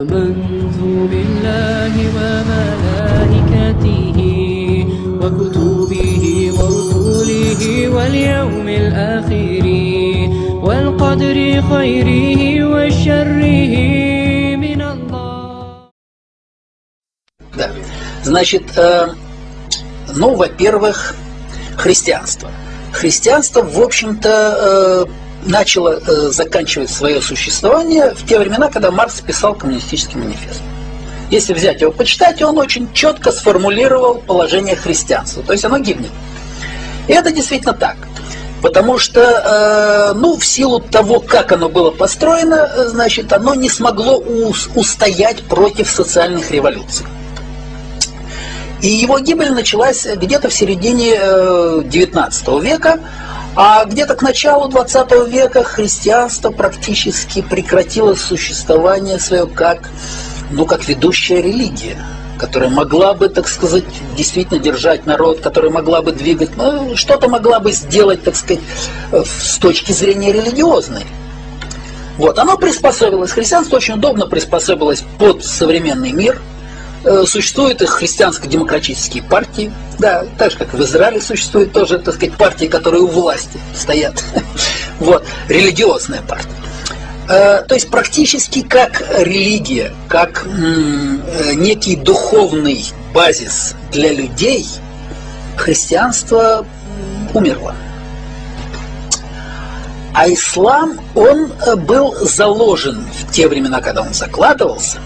آمنت بالله وملائكته وكتبه ورسله واليوم الآخر والقدر خيره وشره من الله. Да. Значит, во-первых, христианство. Христианство, в общем-то, начало заканчивать свое существование в те времена, когда Маркс писал коммунистический манифест. Если взять его, почитать, он очень четко сформулировал положение христианства. То есть оно гибнет. И это действительно так. Потому что, в силу того, как оно было построено, значит, оно не смогло устоять против социальных революций. И его гибель началась где-то в середине XIX века, а где-то к началу XX века христианство практически прекратило существование свое как ведущая религия, которая могла бы, так сказать, действительно держать народ, которая могла бы двигать, что-то могла бы сделать, так сказать, с точки зрения религиозной. Вот, оно приспособилось, христианство очень удобно приспособилось под современный мир. Существуют их христианско-демократические партии, да, так же, как в Израиле существуют тоже, так сказать, партии, которые у власти стоят, вот, религиозная партия. То есть практически как религия, как некий духовный базис для людей, христианство умерло. А ислам, он был заложен в те времена, когда он закладывался,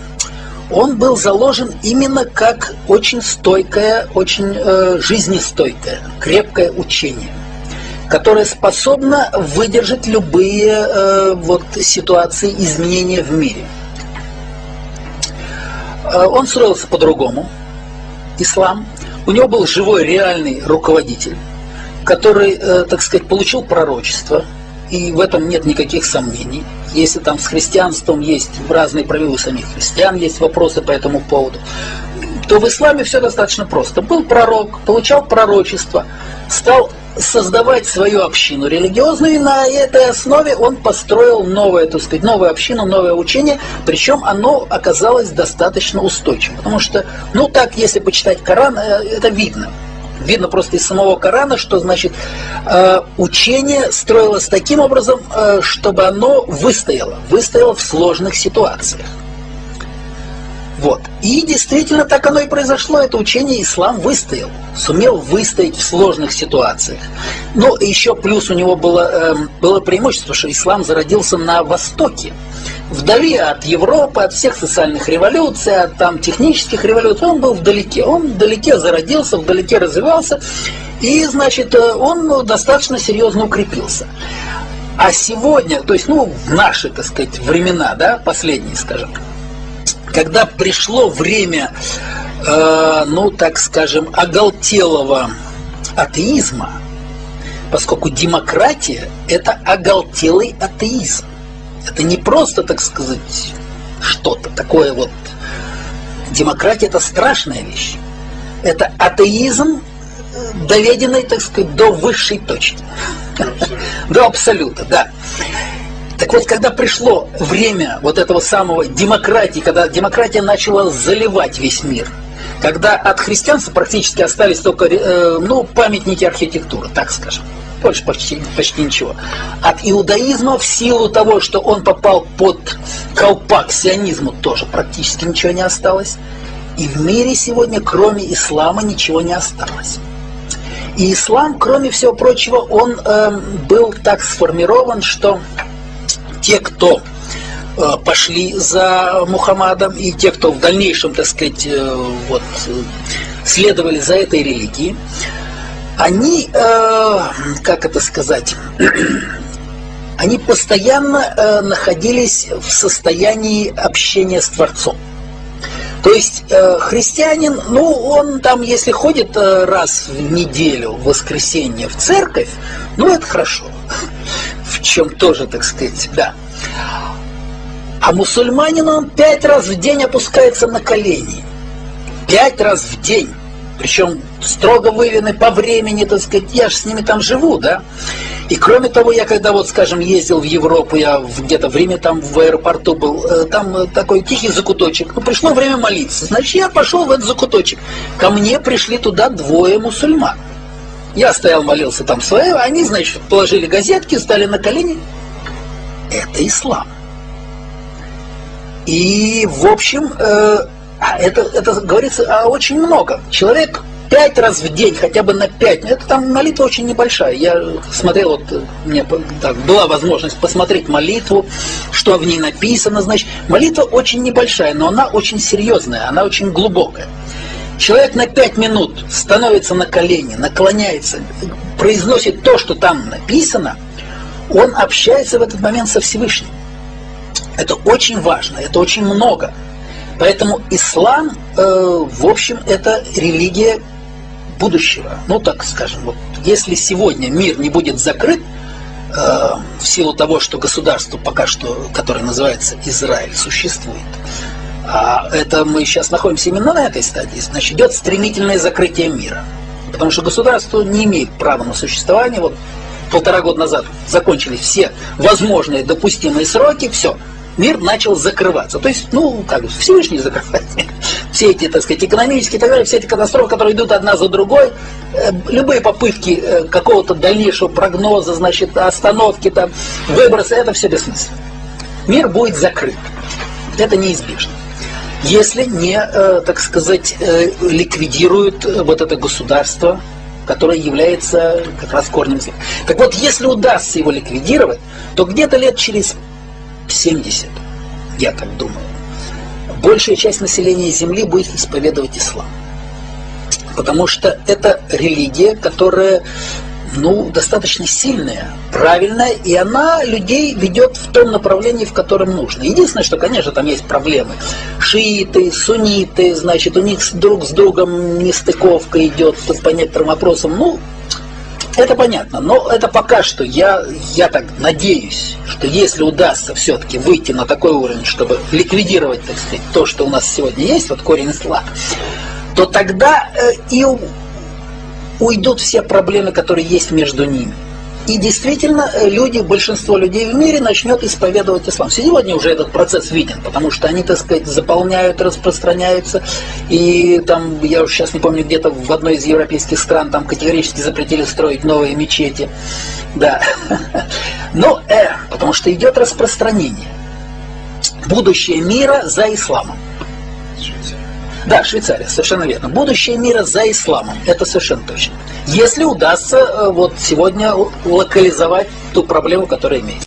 он был заложен именно как очень стойкое, очень жизнестойкое, крепкое учение, которое способно выдержать любые ситуации изменения в мире. Он строился по-другому, ислам. У него был живой, реальный руководитель, который, так сказать, получил пророчество, и в этом нет никаких сомнений. Если там с христианством есть разные проявы у самих христиан, есть вопросы по этому поводу, то в исламе все достаточно просто. Был пророк, получал пророчество, стал создавать свою общину религиозную, и на этой основе он построил новую общину, новое учение, причем оно оказалось достаточно устойчивым. Потому что, если почитать Коран, это видно. Видно просто из самого Корана, что, значит, учение строилось таким образом, чтобы оно выстояло в сложных ситуациях. Вот. И действительно так оно и произошло. Это учение ислам выстоял, сумел выстоять в сложных ситуациях. Но еще плюс у него было преимущество, что ислам зародился на Востоке. Вдали от Европы, от всех социальных революций, от технических революций, он был вдалеке. Он вдалеке зародился, вдалеке развивался, и, значит, он достаточно серьезно укрепился. А сегодня, то есть, в наши, так сказать, времена, да, последние, скажем, когда пришло время, так скажем, оголтелого атеизма, поскольку демократия – это оголтелый атеизм. Это не просто, так сказать, что-то такое вот. Демократия – это страшная вещь. Это атеизм, доведенный, так сказать, до высшей точки. До абсолюта, да. Так вот, когда пришло время вот этого самого демократии, когда демократия начала заливать весь мир, когда от христианства практически остались только памятники архитектуры, так скажем, больше почти ничего. От иудаизма, в силу того, что он попал под колпак сионизму, тоже практически ничего не осталось. И в мире сегодня, кроме ислама, ничего не осталось. И ислам, кроме всего прочего, он был так сформирован, что те, кто пошли за Мухаммадом, и те, кто в дальнейшем, так сказать, следовали за этой религией, они, они постоянно находились в состоянии общения с Творцом. То есть христианин, он там, если ходит раз в неделю, в воскресенье в церковь, это хорошо. В чем тоже, так сказать, да. А мусульманин, он 5 раз в день опускается на колени. 5 раз в день. Причем строго выверены по времени, так сказать, я же с ними там живу, да. И кроме того, я когда вот, скажем, ездил в Европу, я где-то в Риме, там в аэропорту был, там такой тихий закуточек. Ну, пришло время молиться. Значит, я пошел в этот закуточек. Ко мне пришли туда двое мусульман. Я стоял, молился там свое, они, значит, положили газетки, стали на колени. Это ислам. И, в общем, это говорится очень много. Человек 5 раз в день, хотя бы на 5, это там молитва очень небольшая. Я смотрел, вот мне так, была возможность посмотреть молитву, что в ней написано. Значит, молитва очень небольшая, но она очень серьезная, она очень глубокая. Человек на 5 минут становится на колени, наклоняется, произносит то, что там написано, он общается в этот момент со Всевышним. Это очень важно, это очень много. Поэтому ислам, в общем, это религия будущего. Ну, так скажем, вот, если сегодня мир не будет закрыт, в силу того, что государство пока что, которое называется Израиль, существует, а это мы сейчас находимся именно на этой стадии, значит, идет стремительное закрытие мира. Потому что государство не имеет права на существование. Вот 1,5 года назад закончились все возможные допустимые сроки, все, мир начал закрываться. То есть, ну, как Всевышний закрывает. Все эти, так сказать, экономические и так далее, все эти катастрофы, которые идут одна за другой, любые попытки какого-то дальнейшего прогноза, значит, остановки, там, выброса, это все бессмысленно. Мир будет закрыт. Это неизбежно. Если не, так сказать, ликвидируют вот это государство, которое является как раз корнем зла. Так вот, если удастся его ликвидировать, то где-то лет через 70, я так думаю, большая часть населения Земли будет исповедовать ислам. Потому что это религия, которая, ну, достаточно сильная, правильная, и она людей ведет в том направлении, в котором нужно. Единственное, что, конечно, там есть проблемы. Шииты, сунниты, значит, у них друг с другом нестыковка идет по некоторым вопросам. Ну, это понятно, но это пока что я так надеюсь, что если удастся все-таки выйти на такой уровень, чтобы ликвидировать, так сказать, то, что у нас сегодня есть, вот корень зла, то тогда и уйдут все проблемы, которые есть между ними. И действительно, большинство людей в мире начнет исповедовать ислам. Сегодня уже этот процесс виден, потому что они, так сказать, заполняют, распространяются. И там, я уже сейчас не помню, где-то в одной из европейских стран там категорически запретили строить новые мечети. Да. Но, потому что идет распространение. Будущее мира за исламом. Да, Швейцария, совершенно верно. Будущее мира за исламом, это совершенно точно. Если удастся вот сегодня локализовать ту проблему, которая имеется.